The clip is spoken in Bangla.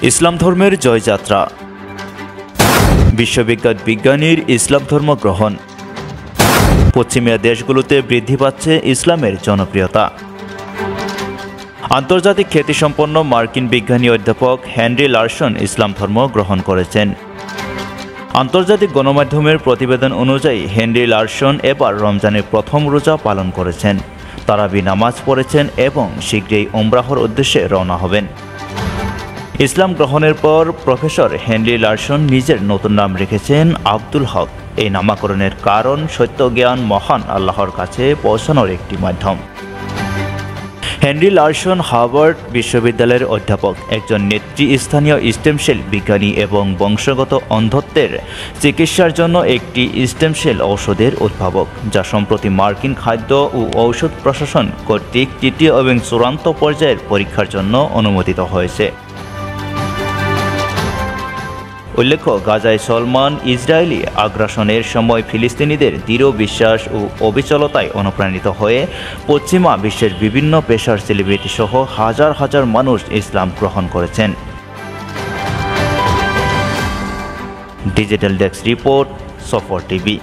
ইসলাম ধর্মের জয়যাত্রা, বিশ্ববিখ্যাত বিজ্ঞানীর ইসলাম ধর্ম গ্রহণ, পশ্চিমীয় দেশগুলোতে বৃদ্ধি পাচ্ছে ইসলামের জনপ্রিয়তা। আন্তর্জাতিক খ্যাতিসম্পন্ন মার্কিন বিজ্ঞানী অধ্যাপক হেনরি লারসন ইসলাম ধর্ম গ্রহণ করেছেন। আন্তর্জাতিক গণমাধ্যমের প্রতিবেদন অনুযায়ী হেনরি লারসন এবার রমজানের প্রথম রোজা পালন করেছেন। তারাবি নামাজ পড়েছেন এবং শীঘ্রই উমরাহর উদ্দেশ্যে রওনা হবেন। ইসলাম গ্রহণের পর প্রফেসর হেনরি লারসন নিজের নতুন নাম রেখেছেন আব্দুল হক। এই নামকরণের কারণ সত্য জ্ঞান মহান আল্লাহর কাছে পৌঁছানোর একটি মাধ্যম। হেনরি লারসন হার্ভার্ড বিশ্ববিদ্যালয়ের অধ্যাপক, একজন নেতৃস্থানীয় স্টেম সেল বিজ্ঞানী এবং বংশগত অন্ধত্বের চিকিৎসার জন্য একটি স্টেম সেল ঔষধের উদ্ভাবক, যা সম্প্রতি মার্কিন খাদ্য ও ঔষধ প্রশাসন কর্তৃক তৃতীয় এবং চূড়ান্ত পর্যায়ের পরীক্ষার জন্য অনুমোদিত হয়েছে। উল্লেখ্য, গাজায় চলমান ইসরায়েলি আগ্রাসনের সময় ফিলিস্তিনিদের দৃঢ় বিশ্বাস ও অবিচলতায় অনুপ্রাণিত হয়ে পশ্চিমা বিশ্বের বিভিন্ন পেশার সেলিব্রিটি সহ হাজার হাজার মানুষ ইসলাম গ্রহণ করেছেন। ডিজিটাল ডেস্ক রিপোর্ট, সফর টিভি।